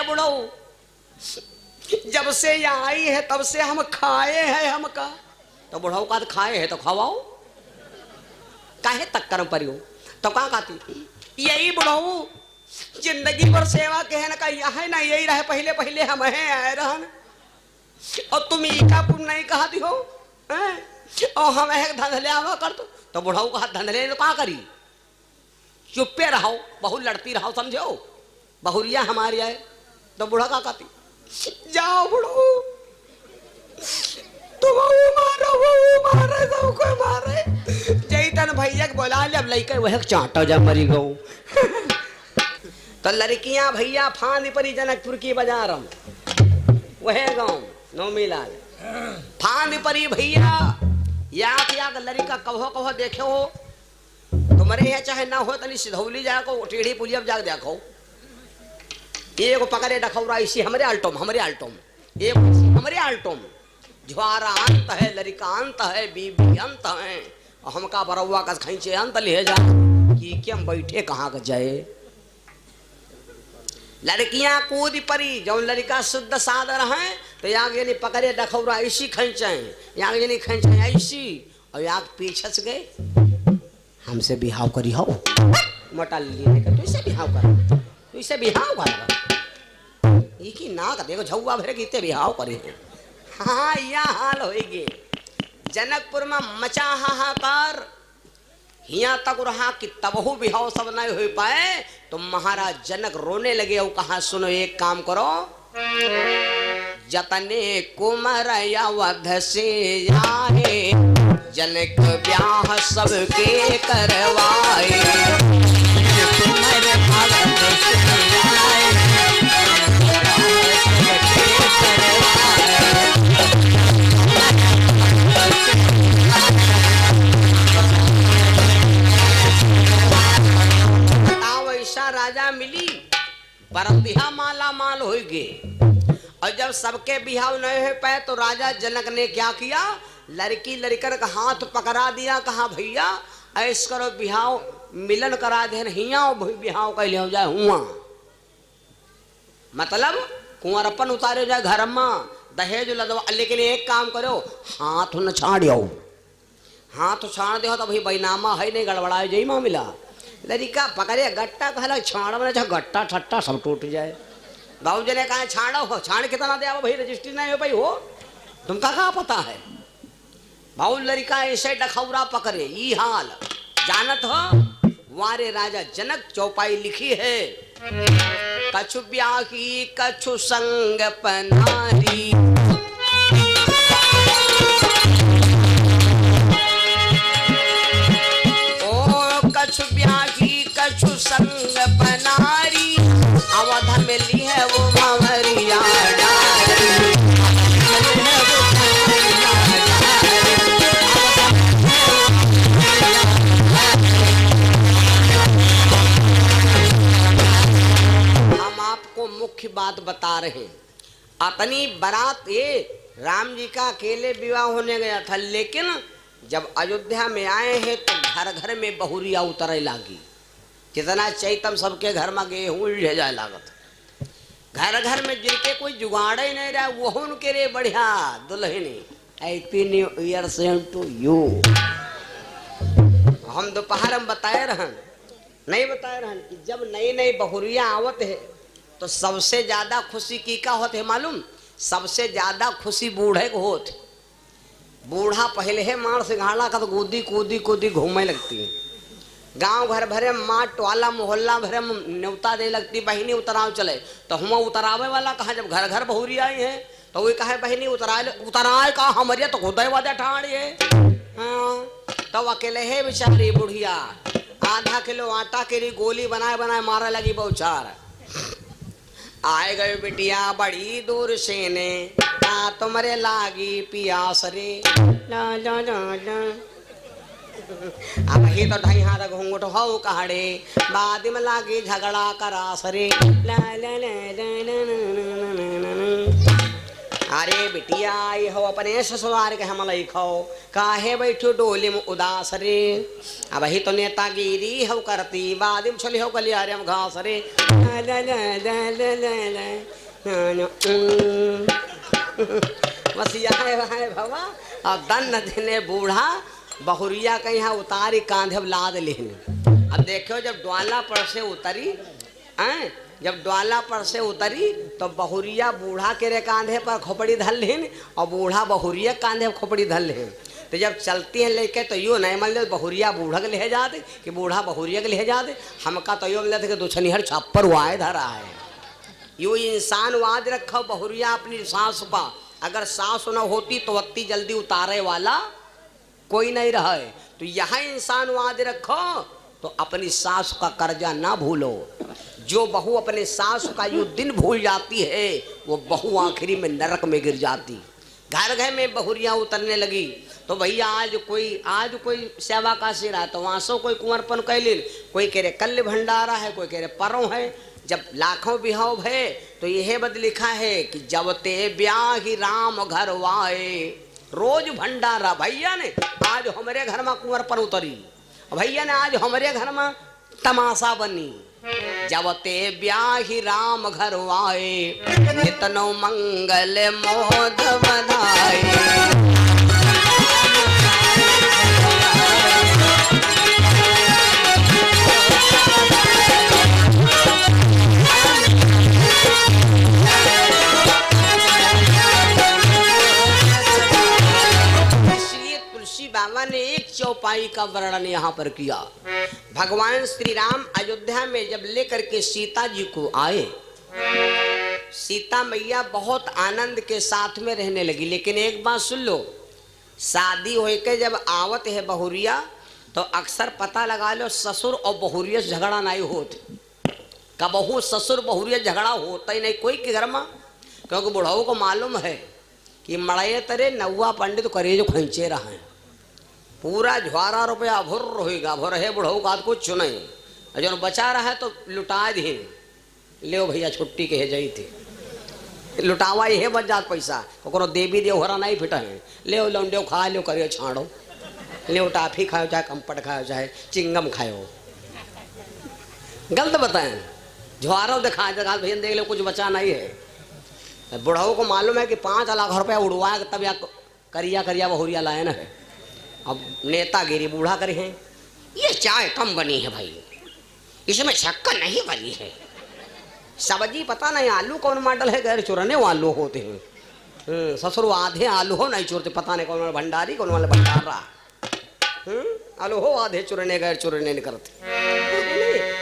बुढ़ऊ जब से यहाँ आई है तब से हम खाए हैं हमका। तो बुढ़ऊ का खाए है तो खवाओ, काहे तक कर्म परियो तो कहाँ खाती। यही बुढ़ऊ जिंदगी भर सेवा कहने का यह ना यही रहे, पहले पहले हम हैं आए रहन और तुम का पुण्य नहीं कहा दी हो और हम एक धंधले आवा कर तो बुढ़ऊ का धंधले तो कहाँ करी, चुप्पे रहो, बहु लड़ती रहो, समझो बहुरिया हमारी आए तो बुढ़ा का कहती जाओ बुढ़ऊ तुम मारे सबको मारे जैतन भैया के बोला ले अब लइका वह चाटा जा मरी गो। तो लड़कियां भैया फांद परी जनकपुर की बाजारम वह गांव नौमी लाल फांद परी भैया याक लड़का कहो कहो देखे हो तुम्हारे यहाँ चाहे ना हो तनी सिधौली जाको टेढ़ी पुलिया जाग देखो एक पकड़े डखौरा इसी हमारे आल्टोम एक हमारे आल्टोम ज्वारा अंत है लड़का अंत है बीबी अंत है और हमका बरौआ का खींचे अंत ले जा कि हम बैठे कहाँ का जाए। लड़कियां कूद परी जो लड़का शुद्ध सादर है तो यहाँ यानी पकड़े डखौरा ऐसी खींचे यहाँ यानी खींचे ऐसी और यहाँ पीछे से गए हमसे बिहाव करी हो मोटा लिए तो इसे बिहाव कर तो इसे बिहाव कर एक ही ना का देखो झुआ भरे कितने बिहाव करे हैं। हाँ यह हाल होएगी जनकपुर में मचा हाहाकार हिया तक रहा कि तबहु बिहाव सब नहीं हो पाए तो महाराज जनक रोने लगे और कहा सुनो एक काम करो जतने कुमर अवध से आए जनक ब्याह सबके करवाए राजा मिली परम बिहा माला माल हो गए और जब सबके बिहाव नहीं हो पाए तो राजा जनक ने क्या किया लड़की लड़कर का हाथ पकड़ा दिया कहा भैया ऐस करो बिहाव मिलन करा दे हिया बिहाव का ले जाए हुआ मतलब कुंवरपन उतारे जाए घर में दहेज लदवा लेकिन एक काम करो हाथ न छाड़ियो हाथ छाड़ दो तो भाई बैनामा है नहीं गड़बड़ाए जई मामला लड़का पकड़े गट्टा कहला छाड़ में गट्टा ठट्टा सब टूट जाए। बाबू जी ने कहा छाड़ो हो छाड़ कितना दे भाई रजिस्ट्री नहीं हो भाई हो तुमका कहाँ पता है। बाबू लड़का ऐसे डखौरा पकड़े ये हाल जानत हो वारे राजा जनक चौपाई लिखी है कछु ब्याही कछु संग पनारी कछु ब्याही कछु संग पनारी अवध मिली है वो मवरिया हम आपको मुख्य बात बता रहे हैं अपनी बारात ये राम जी का अकेले विवाह होने गया था लेकिन जब अयोध्या में आए हैं तो घर घर में बहुरिया उतरे लागी कितना चैतम सबके घर में गेहूं उड़े जाए लागत घर घर में जिनके कोई जुगाड़ ही नहीं रहा वो उनके लिए बढ़िया दुल्हनी happy new year same to you. हम दोपहर में बताए रहन नहीं बताए रहन कि जब नई नई बहुरिया आवत है तो सबसे ज्यादा खुशी की का होते है मालूम सबसे ज्यादा खुशी बूढ़े को होते बूढ़ा पहले है मार से घाड़ा का तो कूदी कूदी कूदी घूमने लगती है गांव घर भरे माँ टोला मोहल्ला भरे न्योता दे लगती बहनी उतराव चले तो हम उतरावे वाला कहा जब घर घर बहुरी आई है तो वही कहे बहनी उतराए कहा हमारे तो खुद वादे ठाड़िए हाँ तो अकेले है बेचारी बुढ़िया आधा किलो आटा के लिए गोली बनाए बनाए मारा लगी बहुचार आए गए बिटिया बड़ी दूर से ने तुम्हारे लागी पियास रे ला ला ला ला अब ही तो ढाई हाथ घूंघट हो कहाड़े बाद में लागी झगड़ा करास रे ला ला ला ला ला ला ला ला अरे बिटिया आई हो अपने ससुराल के हम लई खाओ काहे बैठो डोली में उदास रे अब ही तो नेतागिरी हो करती बादिम छली हो गलियारे में घास रे बस है भवा अब दन देने बूढ़ा बहुरिया के यहाँ उतारी कांधे लाद लेने। अब देखो जब द्वाला पर से उतरी जब द्वाला पर से उतरी तो बहुरिया बूढ़ा के रे कांधे पर खोपड़ी धल लेन और बूढ़ा बहुरिया कांधे पर खोपड़ी धल लेन। तो जब चलती हैं लेके तो यूँ नहीं मान लो बहुरिया बूढ़ा के ले जाते कि बूढ़ा बहुरिया के ले जाते। हमका तो यूँ मिलते कि दुछनिहर छप्पर वाए धरा है। यूँ इंसान वाद रखो बहुरिया अपनी सास पा, अगर सास न होती तो अति जल्दी उतारे वाला कोई नहीं रहा है। तो यहाँ इंसान वाद रखो तो अपनी सास का कर्जा ना भूलो। जो बहू अपने सास का यूँ दिन भूल जाती है वो बहू आखिरी में नरक में गिर जाती। घर घर में बहुरियाँ उतरने लगी तो भैया आज कोई सेवा का सिर है तो वहाँ सो कोई कुंवरपन कैलिन, कोई कह रहे कल्य भंडारा है, कोई कह रहे परों है। जब लाखों बिहाव है तो यह बद लिखा है कि जब ते ब्याही राम घर वाए रोज भंडारा। भैया ने आज हमारे घर में कुंवरपन उतरी, भैया ने आज हमारे घर में तमाशा बनी। जब ते ब्याही राम घर वाए इतनो मंगल मोद बधाए। बाबा ने एक चौपाई का वर्णन यहाँ पर किया। भगवान श्री राम अयोध्या में जब लेकर के सीता जी को आए, सीता मैया बहुत आनंद के साथ में रहने लगी। लेकिन एक बात सुन लो, शादी होके जब आवत है बहुरिया तो अक्सर पता लगा लो ससुर और बहुरिया झगड़ा नहीं होते। कबहू ससुर बहुरिया झगड़ा होता ही नहीं कोई के घर में, क्योंकि बुढ़ाओं को मालूम है कि मड़े तरे नौवा पंडित करे जो खींचे रहा है पूरा 12 रुपया भुर होगा भुर है बुढ़ऊ का कुछ नहीं। जो बचा रहा है तो लुटा दी ले भैया छुट्टी के है जाई थी लुटावा ही है बच जात पैसा को देवी देव हरा नहीं फिटा है ले लौंडे खा लो करियो छाड़ो ले टाफी खाओ चाहे कंपट खाओ चाहे चिंगम खाओ। गलत बताएं झुआरो दिखा दिखा भैया देख लो कुछ बचा नहीं है। बुढ़ऊ को मालूम है कि 5 लाख रुपया उड़वाया तब या करिया बहुरिया लाए ना है। अब नेतागिरी बूढ़ा करे हैं ये चाय कम बनी है भाई, इसमें शक्कर नहीं बनी है, सब्जी पता नहीं आलू कौन मॉडल है, गैर चुरने आलू होते हैं। ससुर आधे आलू हो नहीं चुरते, पता नहीं कौन वाला भंडारी कौन वाला भंडारा आलू हो आधे चुरने गैर चुरने नहीं करते,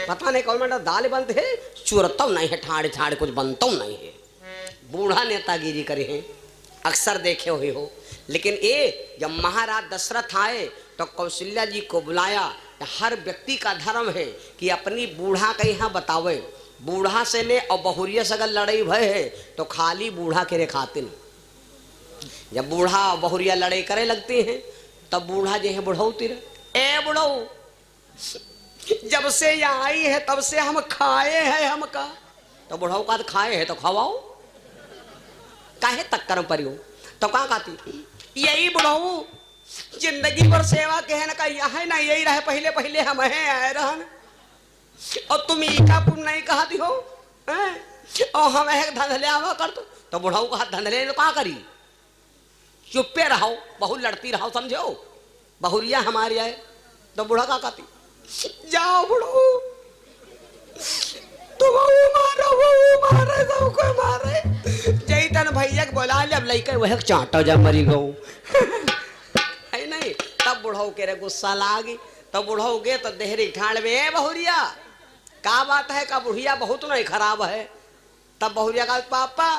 पता नहीं कौन वाला दाल बनते है चुरता नहीं है, ठाड़ ठाड़ कुछ बनता नहीं है। बूढ़ा नेतागिरी करे हैं अक्सर देखे हुए हो। लेकिन ये जब महाराज दशरथ आए तो कौशल्या जी को बुलाया। हर व्यक्ति का धर्म है कि अपनी बूढ़ा का यहाँ बतावे। बूढ़ा से ने और बहुरिया से अगर लड़ाई भय है तो खाली बूढ़ा के रे खातिन। जब बूढ़ा और बहुरिया लड़ाई करे लगती हैं तब बूढ़ा जो है बुढ़ौती रहे ए बुढ़ऊ जब से यहाँ आई है तब से हम खाए हैं हमका। तो बुढ़ऊ का खाए है तो खवाओ काहे तक कर परियो तो कहाँ खाती यही बुढ़ऊ जिंदगी भर सेवा कहने का यह ना यही रहे पहले पहले हम हैं आए रहन और तुम का पुण्य नहीं कहती हो और हम धंधले आवा कर तो बुढ़ऊ का धंधले तो कहाँ करी चुप्पे रहो बहु लड़ती रहो समझो। बहुरिया हमारी आए तो बुढ़ा का कहती जाओ बुढ़ऊ तुम मारे सबको मारे जैतन भैया के बोला ले अब लइका वह चाटा जा मरी गऊ है नहीं। तब बुढ़ऊ के रे गुस्सा लागी तब बुढ़ऊ गे तो देहरी ठाड़ में बहुरिया का बात है का बुढ़िया बहुत नहीं खराब है। तब बहुरिया का पापा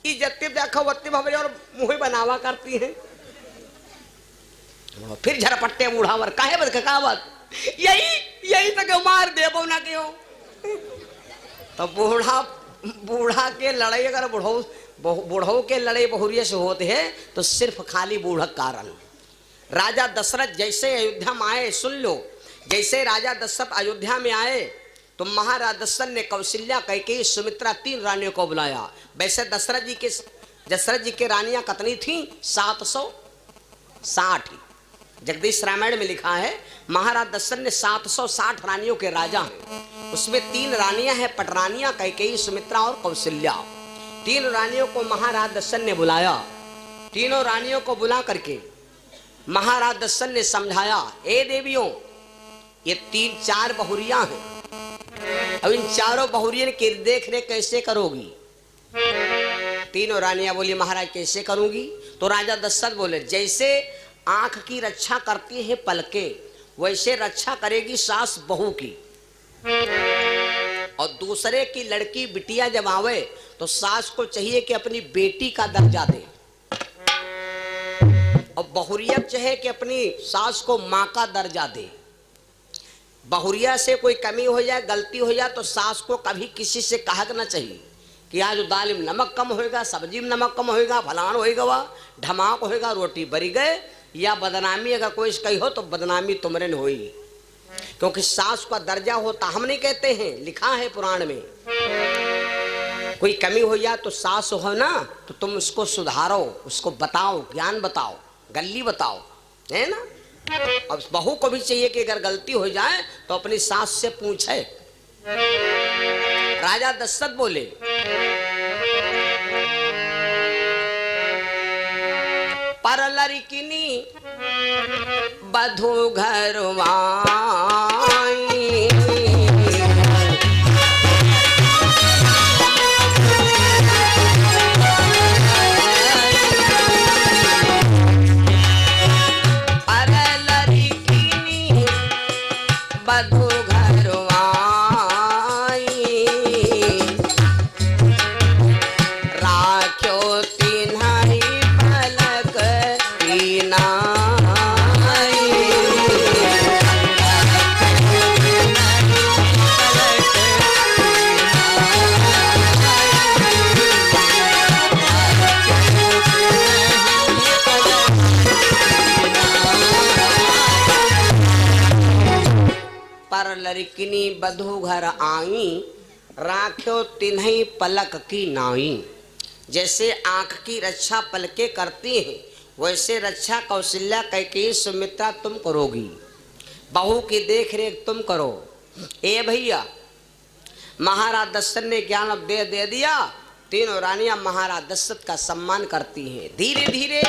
इज्जत देखो बत्ती भवरी और मुँह बनावा करती है। फिर झरपट्टे बूढ़ावर काहे बद का बात यही तक मार दे ना क्यों। तो बूढ़ा के लड़ाई अगर बूढ़ों के लड़ाई बहुरिया से होते हैं तो सिर्फ खाली बूढ़ा कारण। राजा दशरथ जैसे अयोध्या में आए सुन लो, जैसे राजा दशरथ अयोध्या में आए तो महाराज दशरथ ने कौशल्या कैकेयी सुमित्रा 3 रानियों को बुलाया। वैसे दशरथ जी के दशरथ जी के रानियां कितनी थी? 760। जगदीश रामायण में लिखा है महाराज दशरथ ने 760 रानियों के राजा हैं। उसमें 3 रानियां हैं पटरानियां, कैकेयी, सुमित्रा और कौशल्या। 3 रानियों को महाराज दशरथ ने बुलाया। तीनों रानियों को बुला करके महाराज दशरथ ने समझाया, ए देवियों, ये 3-4 बहुरियां हैं, अब इन चारों बहुरियों की देख रेख कैसे करोगी? तीनों रानियां बोली महाराज कैसे करूंगी? तो राजा दशरथ बोले, जैसे आंख की रक्षा करती है पलके, वैसे रक्षा करेगी सास बहू की। और दूसरे की लड़की बिटिया जब आवे तो सास को चाहिए कि अपनी बेटी का दर्जा दे, और बहुरिया चाहे कि अपनी सास को मां का दर्जा दे। बहुरिया से कोई कमी हो जाए, गलती हो जाए, तो सास को कभी किसी से कहा ना चाहिए कि आज दाल में नमक कम होएगा, सब्जी में नमक कम होएगा, फलान होएगा, वह ढमाक होएगा, रोटी बरी गए, या बदनामी अगर कोई कही हो तो बदनामी तुमरे न होई। क्योंकि सास का दर्जा होता, हम नहीं कहते हैं, लिखा है पुराण में, कोई कमी हो जाए तो सास हो ना, तो तुम उसको सुधारो, उसको बताओ, ज्ञान बताओ, गल्ली बताओ, है ना। अब बहू को भी चाहिए कि अगर गलती हो जाए तो अपनी सास से पूछे। राजा दशरथ बोले, पर लड़किनी बधू घरवाई, बधू घरवाई, राख्यो तिन्हाई पलक की नाई। पर लड़किनी बधू घर आई, राख्यो तिन्हई पलक की नाई। जैसे आंख की रक्षा पलके करती हैं, वैसे रक्षा कौशल्या, कैकेयी, सुमित्रा तुम करोगी। बहू की देख रेख तुम करो। ए भैया, महाराज दशरथ ने ज्ञान दे दिया। तीनों रानियां महाराज दशरथ का सम्मान करती हैं। धीरे धीरे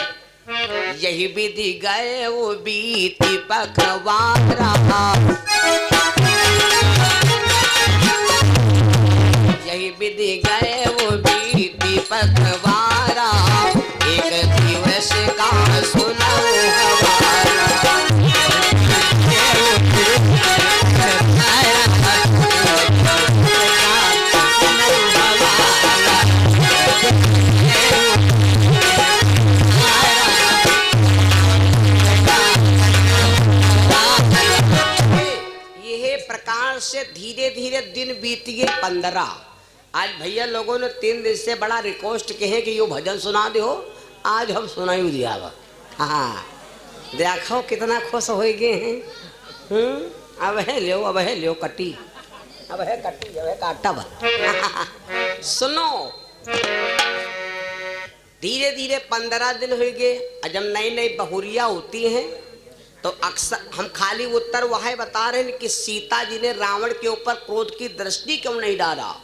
यही विधि गए वो बीती पखवाड़ा, यही विधि गए वो बीती पखवाड़ा, एक दिवस का सुनो हवाला। से धीरे धीरे दिन बीत गए 15। आज भैया लोगों ने 3 दिन से बड़ा रिक्वेस्ट कहे कि यो भजन सुना दो, आज हम सुनाई दिया। हाँ, देखो कितना खुश हो गए हैं। अब है लियो, अब है लियो कटी, अब है कटी, अब है काटा। सुनो, धीरे धीरे 15 दिन हो गए। जब नई नई बहुरिया होती हैं तो अक्सर हम खाली उत्तर वह बता रहे हैं कि सीता जी ने रावण के ऊपर क्रोध की दृष्टि क्यों नहीं डाला।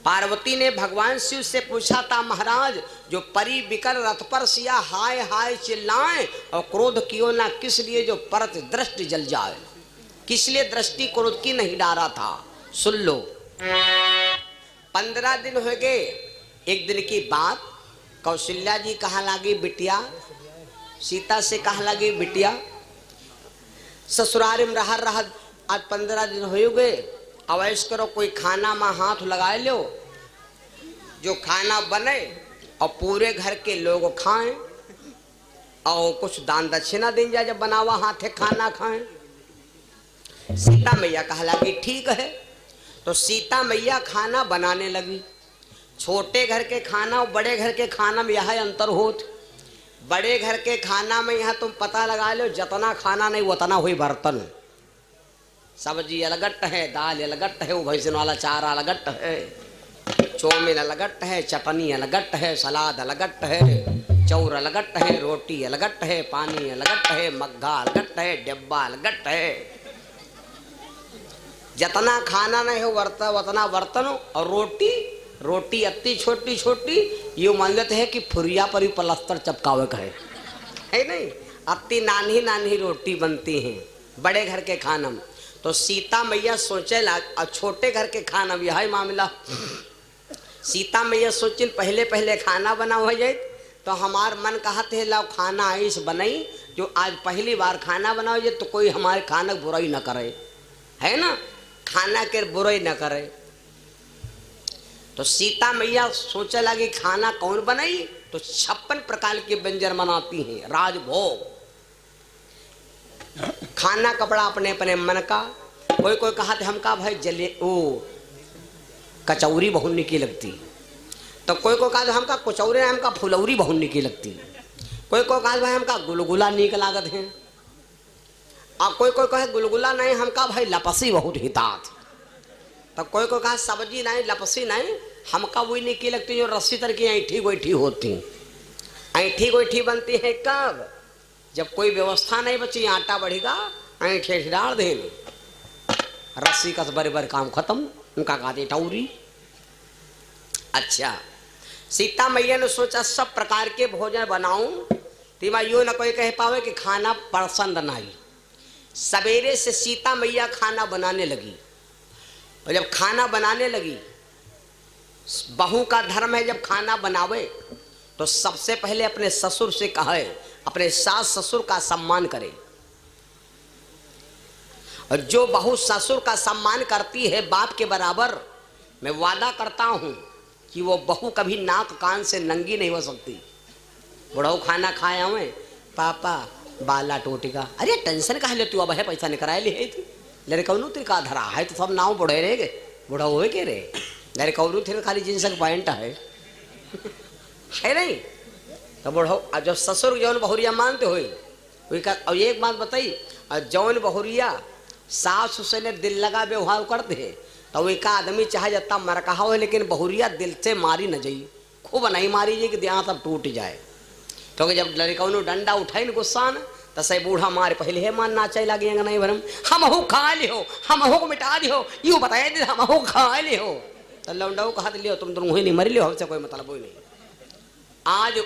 पार्वती ने भगवान शिव से पूछा था, महाराज जो परी बिकर रथ पर सिया हाय हाय चिल्लाएं और क्रोध कियो ना, किस लिए जो परत दृष्टि जल जाए, किस लिए दृष्टि क्रोध की नहीं डाला था। सुन लो, 15 दिन हो गए। एक दिन की बात, कौशल्या जी कहा लगी बिटिया, सीता से कहा लगी बिटिया, ससुराल में रह आज 15 दिन हो गए, अवैस करो कोई खाना में हाथ लगा लो, जो खाना बने और पूरे घर के लोग खाएं और कुछ दान दक्षिणा दें जा, जब बनावा हाथे खाना खाएं। सीता मैया कहा लगी ठीक है। तो सीता मैया खाना बनाने लगी। छोटे घर के खाना और बड़े घर के खाना में यह अंतर होत। बड़े घर के खाना में यहाँ तुम पता लगा लो, जितना खाना नहीं उतना हुई बर्तन। सब्जी अलगट है, दाल अलगट है, वो भैंसन वाला चारा अलगट है, चौमिन अलगट है, चटनी अलगट है, सलाद अलगट है, चौर अलगट है, रोटी अलगट है, पानी अलगट है, मग्घा अलगट है, डिब्बा अलगट है। जितना खाना नहीं हो वर्ता उतना बर्तन। और रोटी अति छोटी छोटी, ये मानते है कि फुरिया पर ही प्लास्टर चपकावे का है नहीं। अति नानी नानी रोटी बनती हैं बड़े घर के खाना में। तो सीता मैया सोचे लाग छोटे घर के खाना में यही मामला। सीता मैया सोचिन पहले पहले खाना बना हो जाए तो हमार मन कहते है लाओ खाना ऐस बनाई जो आज पहली बार खाना बनाओ जाए तो कोई हमारे खाना बुराई न करे, है ना, खाना के बुराई न करे। तो सीता मैया सोचे लगी खाना कौन बनाई, तो 56 प्रकार के व्यंजन बनाती हैं राजभोग। खाना कपड़ा अपने अपने मन का। कोई कोई कहा थे हमका भाई जले ओ कचौरी बहुत निकी लगती, तो कोई को कहा हमका कचौरी हमका फुलौरी बहुत निकी लगती, कोई को कहा भाई हमका गुलगुला नीक लागत है, और कोई कोई कहे गुलगुला नहीं हमका भाई लपसी बहुत हितात, तो कोई को कहा सब्जी नहीं लपसी नहीं हमका वही निकी लगती जो रस्सी तर की ऐठी गोईठी होती। ऐठी गोईठी बनती है कब, जब कोई व्यवस्था नहीं बची, आटा बढ़ेगा ऐठे डाल देने, रस्सी का बराबर काम खत्म, उनका कहते टौरी। अच्छा, सीता मैया ने सोचा सब प्रकार के भोजन बनाऊं, तीमा यूं न कोई कह पावे कि खाना पसंद न आई। सवेरे से सीता मैया खाना बनाने लगी, और जब खाना बनाने लगी, बहू का धर्म है जब खाना बनावे तो सबसे पहले अपने ससुर से कहे, अपने सास ससुर का सम्मान करे। और जो बहू ससुर का सम्मान करती है बाप के बराबर, मैं वादा करता हूं कि वो बहू कभी नाक कान से नंगी नहीं हो सकती। बुढ़ऊ खाना खाया हुए पापा बाला टोटिका, अरे टेंशन कहा ले तू, अब है पैसा निकराए ले थी लेरे कौनू तेरे का धरा है तो सब नाव बुढ़े रहे गए, बुढ़ा हुए के रे लेरे कौनू थे खाली जींस का पैंट है नहीं। तो बुढ़ऊ जब ससुर जौन बहुरिया मानते हो, और एक बात बताई, जौन बहुरिया सास से ने दिल लगा व्यवहार करते हैं तो एक आदमी चाहे जत्ता मर कहा हो, लेकिन बहुरिया दिल से मारी न जाइए, खूब नहीं मारी जाए कि देहा सब टूट जाए। क्योंकि जब लड़का डंडा उठाई न गुस्सा न तो सही बूढ़ा मारे पहले है मानना चाहिए लगे नहीं भरम हम हो खा लियो, हम हो मिटा दियो, यूँ बताया दे हम हो खा लियो, तो लौंडाऊ कहा लियो तुम दोनों ही नहीं मरी लियो, हमसे कोई मतलब ही नहीं। आज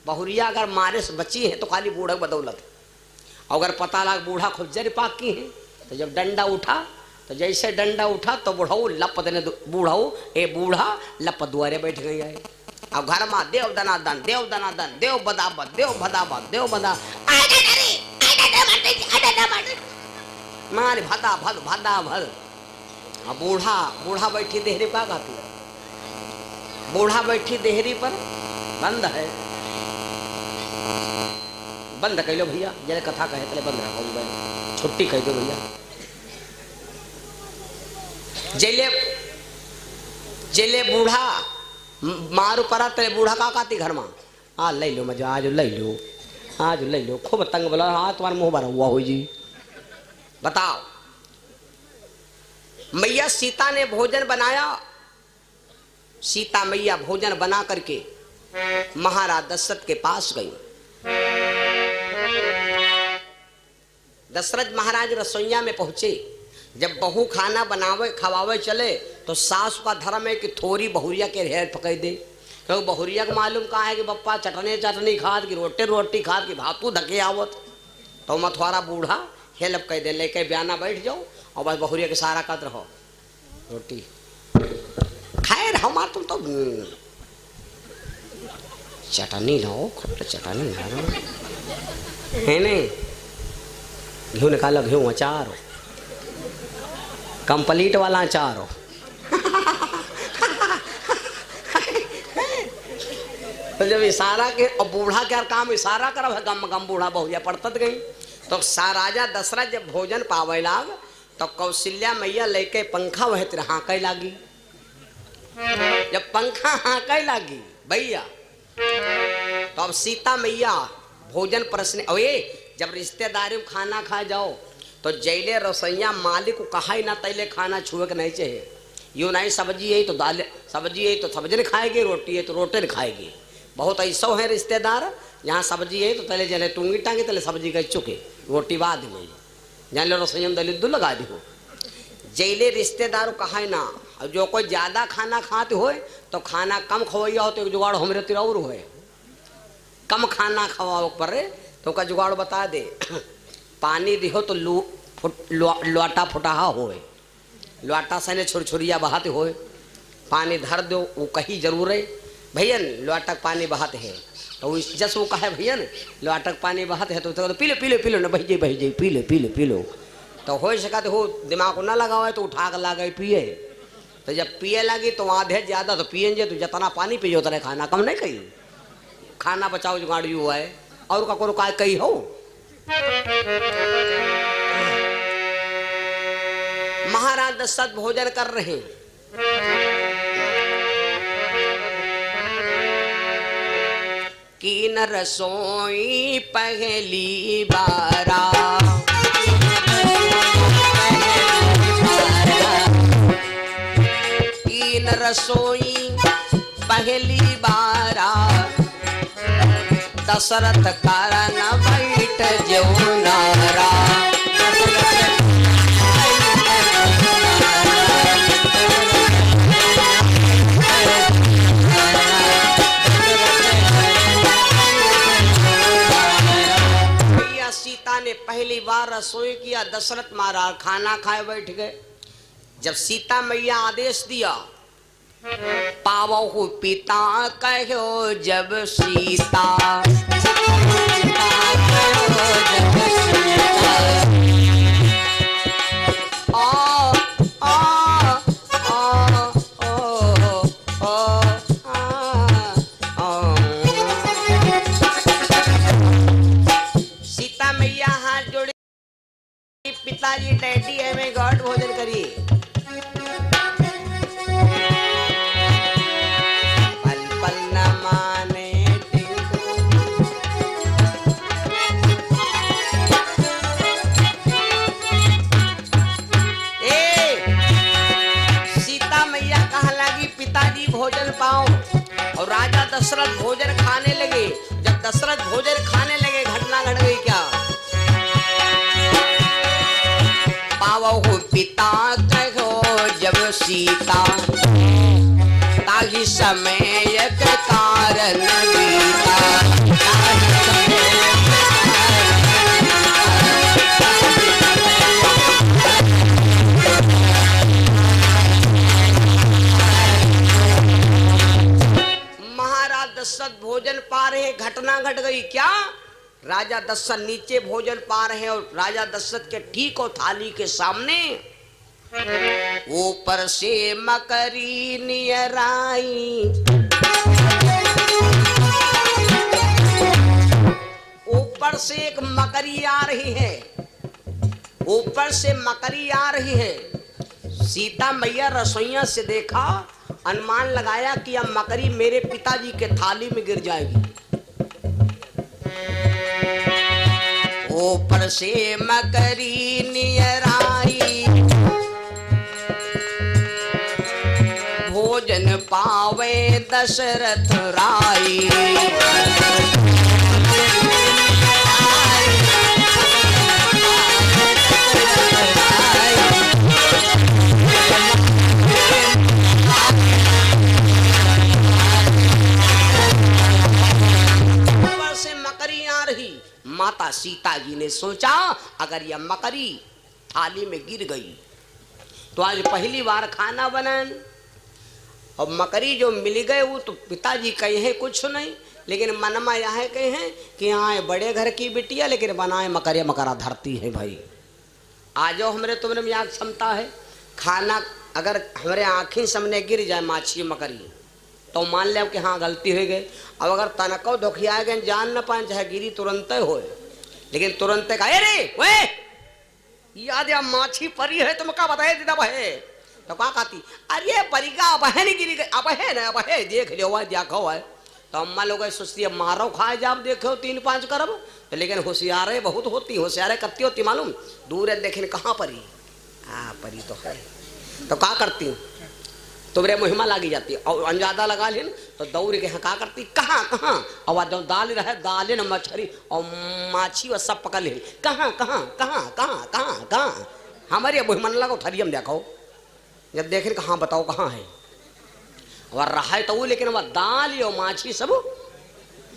बहुरिया अगर मारे से बची है तो खाली बूढ़ा बदौलत, अगर पता लग बूढ़ा खुद जर पाक की है, तो जब डंडा उठा तो जैसे डंडा उठा तो बुढ़ाऊ लप देने, बूढ़ाऊ ए बूढ़ा लप दुआरे बैठ गई है। अब घर में देव दनादन देव दनादन देव बदाबद देव भदाबद देव बदा मारे भदा भद भदा भद। अब बूढ़ा बैठी देहरी का कहती है, बूढ़ा बैठी देहरी पर बंद है, बंद कह लो भैया, जरा कथा कहे पहले बंद रखो, छुट्टी कह दो भैया। जेले बूढ़ा मारू पड़ा तेरे बूढ़ा का कहती घर में हाँ ले लो मजा, आज ले लो खूब तंग बोला, हाँ तुम्हारा मुंह भरा हुआ हो जी। बताओ, मैया सीता ने भोजन बनाया, सीता मैया भोजन बना करके महाराज दशरथ के पास गई। दशरथ महाराज रसोईया में पहुंचे। जब बहू खाना बनावे खवावे चले तो सास का धर्म है कि थोड़ी बहुरिया के रेर पकड़ दे, क्योंकि बहुरिया को मालूम कहा है कि बप्पा चटनी खाद की रोटी खाद की भातू धके आवत, तो मथुआरा बूढ़ा हेल्प कह दे, लेके बयाना बैठ जाओ और बस बहुरिया के सारा कद रहो रोटी खैर हमार तुम तो चटनी लो, चटनी है नहीं, घी निकालो, घी अचार हो, कंप्लीट वाला अचार हो। तो जब इशारा के और बूढ़ा क्या काम इशारा करो है, गम गम बूढ़ा बहुरिया पड़तत गई। तो राजा दशरथ जब भोजन पावे लाग तो कौशल्या मैया लेके पंखा वह तेरे हाँके लागी। जब पंखा हाँके लागी भैया तो अब सीता मैया भोजन प्रश्न, अरे जब रिश्तेदारी में खाना खा जाओ तो जैले रसोईया मालिक को कहा ही ना तैले खाना छुए के नहीं चाहिए, यूँ नहीं सब्जी है तो दाल सब्जी है तो सब्जी ने खाएगी, रोटी है तो रोटी ने खाएगी। बहुत ऐसा है रिश्तेदार यहाँ सब्जी है तो तले जले टूंगी टांगे तले सब्जी का चुके रोटी बाद में जान लो संयम दलित लगा दी हो। जैले रिश्तेदार कहा ना जो कोई ज्यादा खाना खाते हो तो खाना कम खवैया हो तो एक जुगाड़ हमरे तेरा और हो, कम खाना खवाओ पर तो का जुगाड़ बता दे। पानी दिहो तो लोटा फुटाहा होए, लोटा से छुरछुरिया बहाते होए, पानी धर दो वो कहीं जरूर है भैयन लोटक पानी बहाते है तो जस वो कहे भैयन लोटक पानी बहाते है तो P low P low P low ना बह जाए P low P low P low तो हो सका तो हो दिमाग को ना लगाओ तो उठा कर लगे पिए। तो जब पिए लगी तो आधे ज्यादा तो पियेंगे तो जितना पानी पिए उतना खाना कम नहीं कही, खाना बचाओ जुगाड़ी हुआ है और का को कही हो। महाराज दशरथ भोजन कर रहे हैं, कीन रसोई पहली बारा, कीन रसोई पहली बारा, दशरथ कारण बैठ जो नारा। सीता ने पहली बार रसोई किया, दशरथ महाराज खाना खाए बैठ गए। जब सीता मैया आदेश दिया पावहु पिता कहो जब सीता, सीता मैया हाथ जोड़ी पिताजी डैडी है मैं गौड़ भोजन करिए। पल पल न माने सीता मैया कहा लगी पिताजी भोजन पाओ और राजा दशरथ भोजन खाने लगे। जब दशरथ भोजन खाने लगे घटना घट गई क्या, पावहु पिता कहो जब सीता, ताहि समय के कारण बीता। महाराज दशरथ भोजन पा रहे, घटना घट गई क्या, राजा दशरथ नीचे भोजन पा रहे हैं और राजा दशरथ के ठीक और थाली के सामने ऊपर से मकरी नियराई, ऊपर से एक मकरी आ रही है, ऊपर से मकरी आ रही है। सीता मैया रसोइया से देखा, अनुमान लगाया कि यह मकरी मेरे पिताजी के थाली में गिर जाएगी। ऊपर से मकरी नियराई, भोजन पावे दशरथ राई। ऊपर से मकरी आ रही, माता सीता जी ने सोचा अगर यह मकरी थाली में गिर गई तो आज पहली बार खाना बनाए और मकरी जो मिल गए वो तो पिताजी कहे कुछ नहीं, लेकिन मनमा यह कहे कि हाँ बड़े घर की बिटिया लेकिन बनाए मकरे मकरा धरती है। भाई आ जाओ हमरे तुमने में याद क्षमता है, खाना अगर हमारे आँखी सामने गिर जाए माछी मकरी तो मान ले कि हाँ गलती हो गई। अब अगर तनको धोखिया गए जान न पाए चाहे गिरी तुरंत हो, लेकिन तुरंत कहे रे वे याद या माछी परी है तुम का बताए दीदा बहे तो क्या कहती अरे परी का अब है नहीं गिरी गई, अब है ना अब है देख लो हुआ देखो है। तो अम्मा लोग सोचती है मारो खाए जाओ देखो 3-5 करब तो, लेकिन होशियार बहुत होती, होशियार कत्ती होती मालूम, दूर है देखे कहाँ परी, हाँ परी तो है। तो क्या करती तुम्हारे मुहिमा लगी जाती है और अंजादा लगा लेन तो दौड़ के हका करती कहाँ कहाँ और जब दाल रहे दाल न मछली और माछी और सब पकड़ ले कहाँ कहाँ कहाँ कहाँ कहाँ कहाँ हमारे मुहिमा लगा थरी हम देखो जब देखे कहाँ बताओ कहाँ है और रहा है तो वो लेकिन वह दाल और माछी सब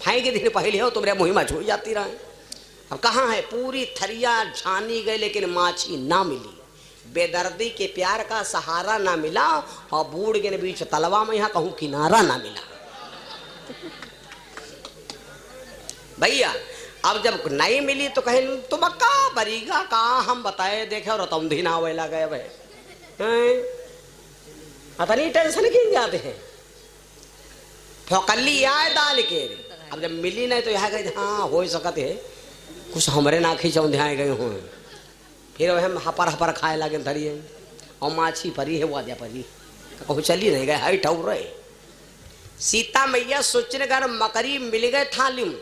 फाई के दिन पहले हो तुम्हारे मुहिमा छूट जाती रहे। अब कहाँ है पूरी थरिया छानी गई लेकिन माछी ना मिली। बेदर्दी के प्यार का सहारा ना मिला और बूढ़ के बीच तलवा में यहाँ कहूँ किनारा ना मिला। भैया अब जब नहीं मिली तो कहें तुम का बरीगा कहा हम बताए देखे और तुम भी ना वेला गए भाई अतनी टेंशन क्यों जाते हैं फोकली आए दाल के। अब जब मिली नहीं तो यहाँ गए हाँ हो सकते है कुछ हमरे ना खींचो ध्यान गए हों फिर वह हपर हपर खाए लगे धरिए और माछी परी है वाद्या परी कहूँ चली नहीं गए हाई ठौर रहे। सीता मैया सोचने का मकरी मिल गए थाली में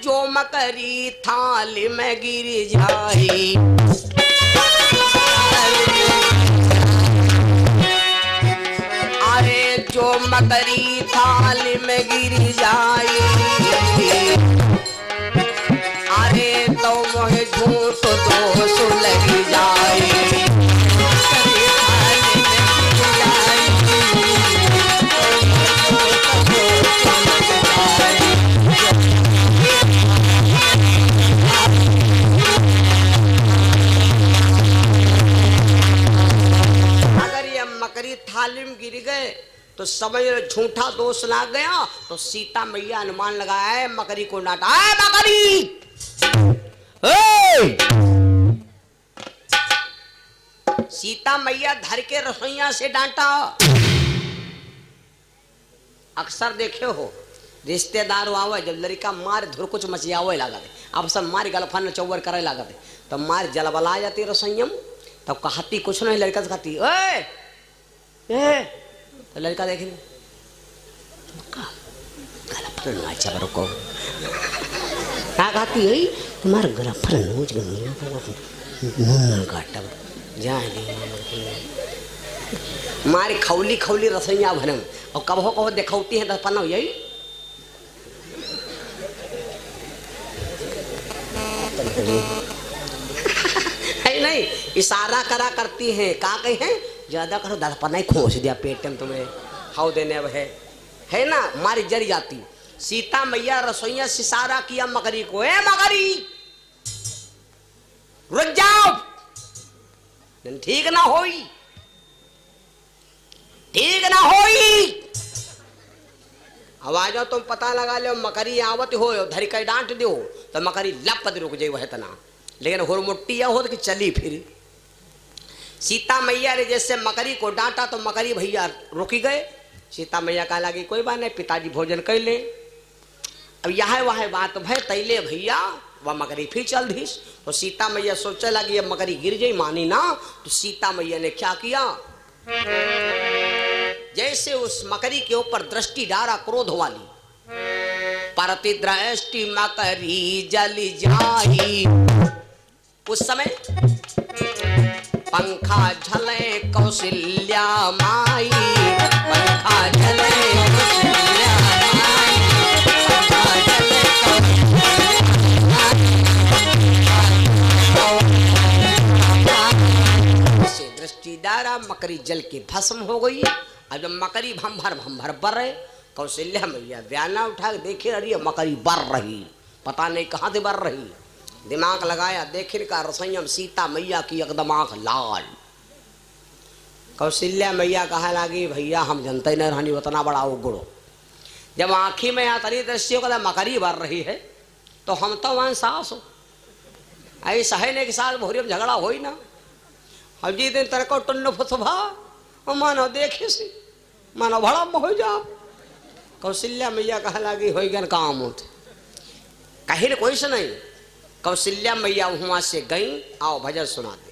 जो मकरी थाली में गिर जाए अरे जो मकरी थाली में गिर जाए अरे तो मोहे झूठ दोष लग जाए अगर ये मकरी थाली में गिर गए तो समझ झूठा दोष लग गया। तो सीता मैया अनुमान लगाया है मकरी को डांटा है मकरी सीता मैया धर के रसोईया से डांटा। अक्सर देखे हो रिश्तेदार आवे जब लड़का मार धुर कुछ मचियावे लागत अब सब मार गलफन चौवर करे लागत तो मार जलबला जाती रसोईयम तब कहती कुछ नहीं लड़का से कहती ए तो लड़का देख अच्छा रुको क्या कहती है तुम्हारा गलफन नोच मारी खौली खौली रसोईया भरम और कबहो कहो देखौती है दफना यही है नहीं इशारा करा करती है का कही है ज्यादा करो दफना ही खोस दिया पेट में तुम्हें हाउ देने है ना मारी जरी जाती। सीता मैया रसोईया से इशारा किया मकरी को ए मकरी रुक जाओ ठीक ना होई ठीक ना होई आवाज तुम पता लगा लो मकरी आवत हो धरी कई डांट दो तो मकरी लपद रुक जाए वह तना लेकिन हुरमुट्टी यह हो कि चली फिर। सीता मैया ने जैसे मकरी को डांटा तो मकरी भैया रुक गए। सीता मैया कहा लगी कोई बात नहीं पिताजी भोजन कर ले। अब यह वह बात भय तैले भैया वह मकरी फिर चल धीस। तो सीता मैया सोचने लगी अब मकरी गिर जाई मानी ना तो सीता मैया ने क्या किया जैसे उस मकरी के ऊपर दृष्टि डारा क्रोध वाली परति दृष्टि मकरी जल जाई। उस समय पंखा झले कौशल्या माई पंखा झले कौशल्या माई पंखा झले से दृष्टि डारा मकरी जल के भस्म हो गई। अब जब मकरी भंभर बर रहे कौशल्या मैया व्याना उठा के देखे अरे मकरी बर रही पता नहीं कहाँ से बर रही दिमाग लगाया देखे का रसोईयम सीता मैया की एकदम आंख लाल। कौशल्या मैया कहा लगी भैया हम जनते नहीं रहनी उतना बड़ा उगड़ो जब आँखी में यहाँ तरी दृश्य का मकरी बर रही है तो हम तो वहाँ सास हो ऐसा है नहीं कि सास भोरी में झगड़ा हो ही ना। अब जी दिन तरह को टुन्न फुसभा और मानो देखे से मानो भड़ा में हो जा। कौशल्या मैया कहा लगी हो गन काम होते कहीं कोई से नहीं। कौशल्या मैया वहां से गई आओ भजन सुना दे।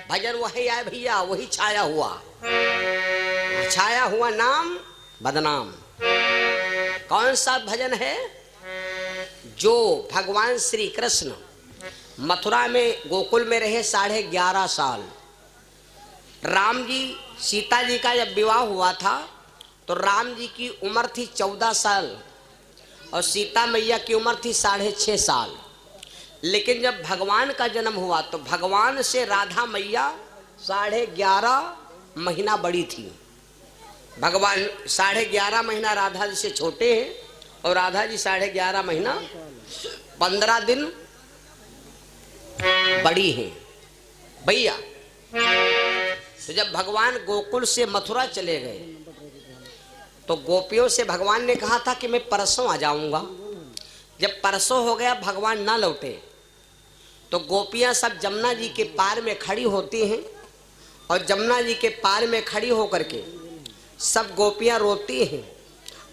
भजन वही आए भैया वही छाया हुआ नाम बदनाम। कौन सा भजन है जो भगवान श्री कृष्ण मथुरा में गोकुल में रहे 11.5 साल राम जी सीता जी का जब विवाह हुआ था तो राम जी की उम्र थी 14 साल और सीता मैया की उम्र थी 6.5 साल। लेकिन जब भगवान का जन्म हुआ तो भगवान से राधा मैया 11.5 महीना बड़ी थी। भगवान 11.5 महीना राधा जी से छोटे हैं और राधा जी 11.5 महीना 15 दिन बड़ी हैं भैया। तो जब भगवान गोकुल से मथुरा चले गए तो गोपियों से भगवान ने कहा था कि मैं परसों आ जाऊंगा। जब परसों हो गया भगवान ना लौटे तो गोपियां सब जमुना जी के पार में खड़ी होती हैं और जमुना जी के पार में खड़ी होकर के सब गोपियां रोती हैं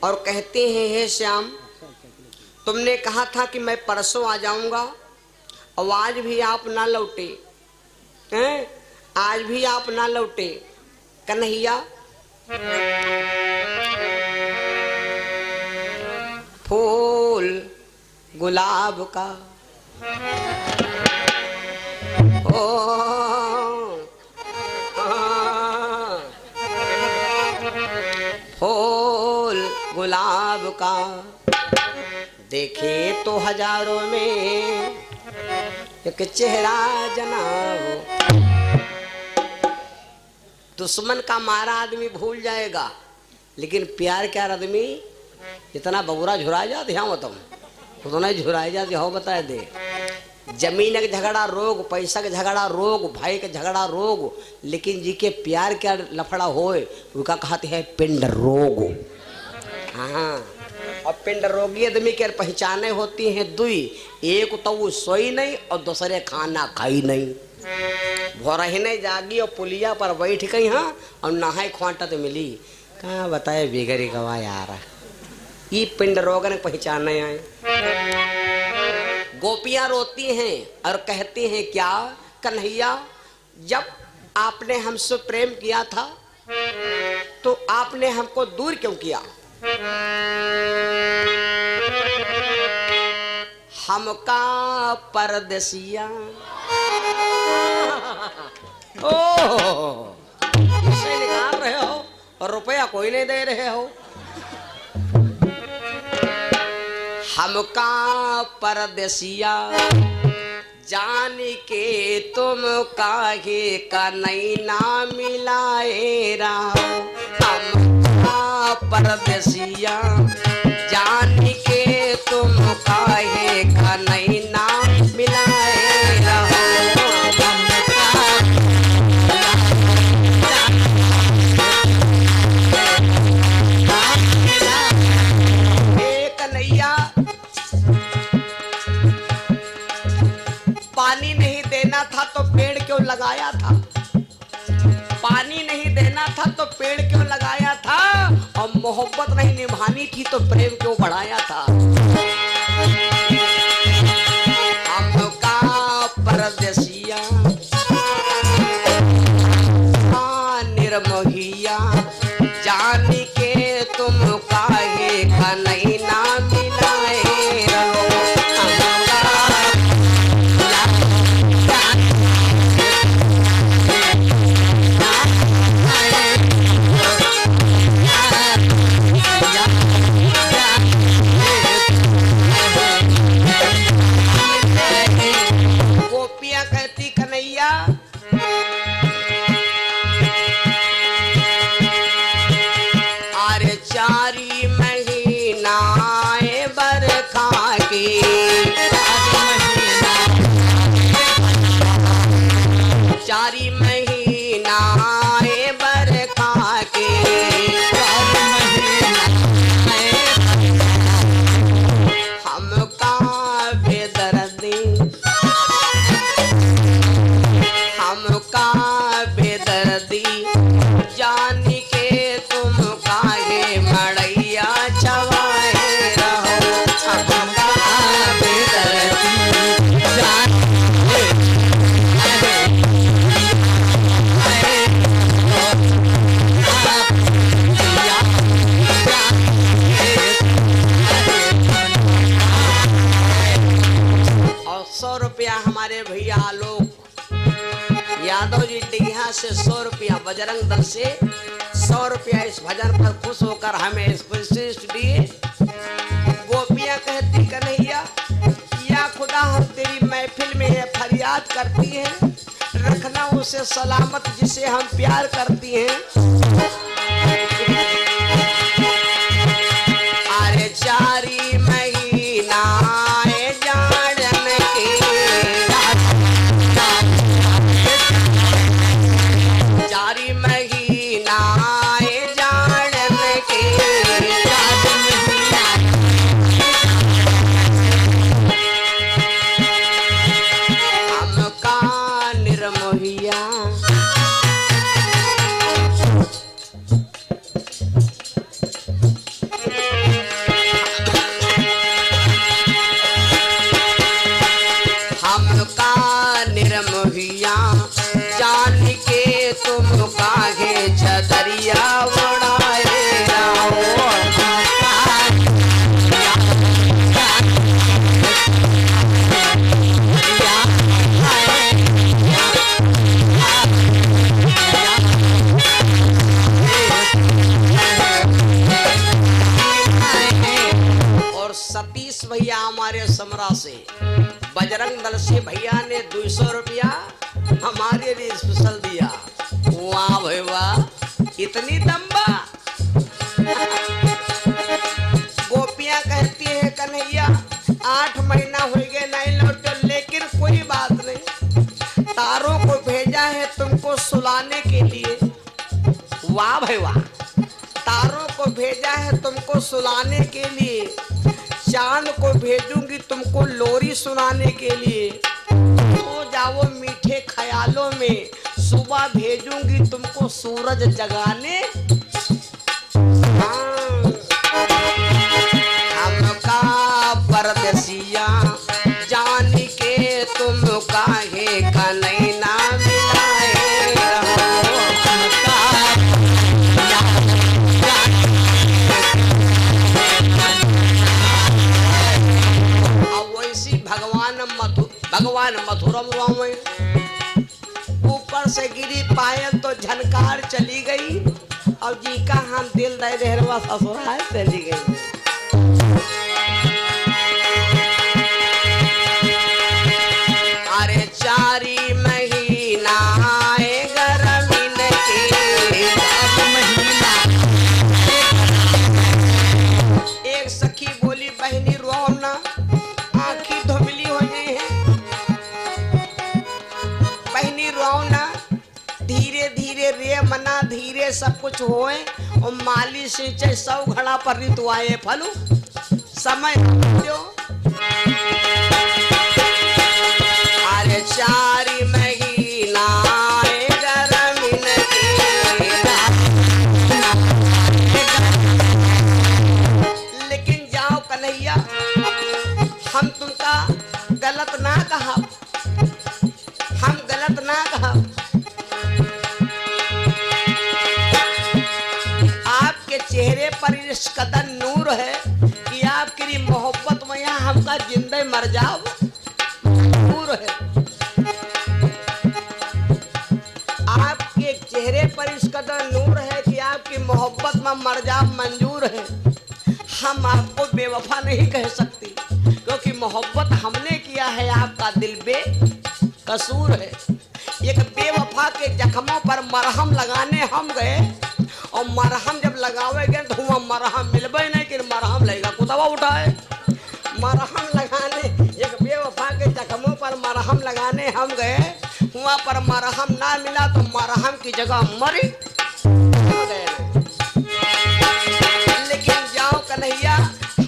और कहते हैं हे श्याम, तुमने कहा था कि मैं परसों आ जाऊंगा और आज भी आप ना लौटे हैं, आज भी आप ना लौटे। कन्हैया फूल गुलाब का फूल गुलाब का देखे तो हजारों में एक चेहरा जनाब। दुश्मन का मारा आदमी भूल जाएगा लेकिन प्यार क्या आदमी इतना बबूरा झुराए जाते हैं तुम उतना ही झुराए जाते हो। बता दे जमीन का झगड़ा रोग, पैसा का झगड़ा रोग, भाई का झगड़ा रोग, लेकिन जी के प्यार क्या लफड़ा होए उनका कहते हैं पिंड रोग। हाँ, और पिंड रोगी आदमी के पहचाने होती हैं दुई, एक तो वो सोई नहीं और दूसरे खाना खाई नहीं। भोरहिने जागी और पुलिया पर बैठ गई हाँ और नहाए ख्वांटा तो मिली। कहाँ बताए बेगरी गवा यार, ये पिंड रोगन पहचाने आए। गोपियां रोती हैं और कहती हैं क्या कन्हैया, जब आपने हमसे प्रेम किया था तो आपने हमको दूर क्यों किया? हमका परदेसिया इसे निकाल रहे हो और रुपया कोई नहीं दे रहे हो। हमका परदेसिया जान के तुम काहे का नैना मिलाए रहो। हमका परदेसिया जान के तुम काहे का नैना मिलाए रहो। पानी नहीं देना था तो पेड़ क्यों लगाया था? पानी नहीं देना था तो पेड़ क्यों लगाया था? और मोहब्बत नहीं निभानी थी तो प्रेम क्यों बढ़ाया था? हमका परदेसिया निर्मोहिया जान के तुम काहे का नैना मिलाए रहो। चारी महीना से 100 रुपया बजरंग दल से 100 रुपया इस भजन पर खुश होकर हमें इस विशिष्ट दिए। गोपियां कहती कन्हैया या खुदा हम तेरी महफिल में है फरियाद करती हैं, रखना उसे सलामत जिसे हम प्यार करती हैं। अरे चारी महीना भैया हमारे समरा से बजरंग दल से भैया ने 200 रुपया हमारे लिए स्पेशल दिया। वाह भाई वाह, इतनी दम्बा। गोपियां कहती है कन्हैया 8 महीना हो गए नहीं लौटे, लेकिन कोई बात नहीं, तारों को भेजा है तुमको सुलाने के लिए। वाह भाई वाह, तारों को भेजा है तुमको सुलाने के लिए, चांद को भेजूंगी तुमको लोरी सुनाने के लिए। तो जाओ मीठे ख्यालों में, सुबह भेजूंगी तुमको सूरज जगाने। हमका परदेसिया जान के तुम काहे का नैना मिलाए भगवान मथुरम में ऊपर से गिरी पायल तो झनकार चली गई, और जी का हम दिल दे देहरवा ससुराल चली गई। अरे चारी महीना गरमी महीना। एक सखी बोली बहनी रो ना, आँखी धुमली हो गई है। बहनी रो ना, धीरे धीरे रे मना धीरे सब कुछ होए, और माली सिंचे 100 घड़ा पर ऋतु आए फलू समय दो। अरे चारी महीना गरमी लेकिन जाओ कन्हैया, हम तुमका गलत ना कहा, हम गलत ना कहा। आपके चेहरे पर इस कदर नूर है कि आपकी मोहब्बत में यहाँ हमका जिंदे मर जाओ नूर है। आपके चेहरे पर इस कदर नूर है कि आपकी मोहब्बत में मर जाओ मंजूर है। हम आपको बेवफा नहीं कह सकती, क्योंकि मोहब्बत हमने किया है, आपका दिल बेकसूर है। एक बेवफा के जख्मों पर मरहम लगाने हम गए, और मरहम जब लगावेंगे तो वहाँ मरहम मिलबे नहीं कि मरहम लगेगा कुतवा उठाए। मरहम लगाने एक बेवफा के जख्मों पर मरहम लगाने हम गए, वहाँ पर मरहम ना मिला तो मरहम की जगह मरी। लेकिन जाओ कन्हैया,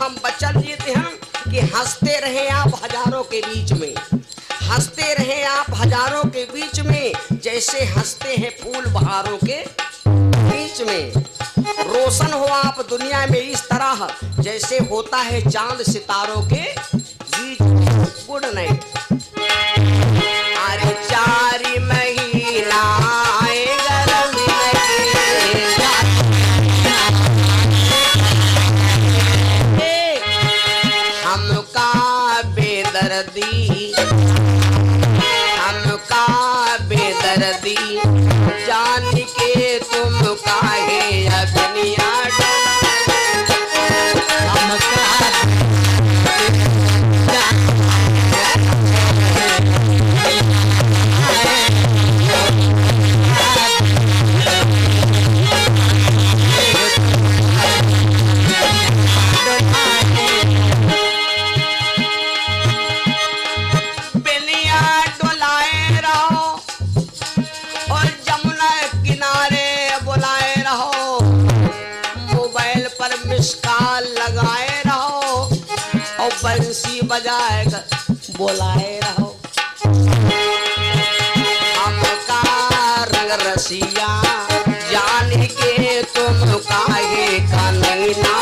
हम बचल जीते हैं कि हंसते रहे आप हजारों के बीच में, हंसते रहे आप हजारों के बीच में, जैसे हंसते हैं फूल बहारों के बीच में। रोशन हो आप दुनिया में इस तरह जैसे होता है चांद सितारों के बीच में। Good night. अरे चारी महीना हमका बेदर्दी, हमका बेदर्दी बेलिया मिसकाल लगाए रहो और बंसी बजाए बोलाए रहो। हमका रंग रसिया जान के तुम काहे का नहीं ना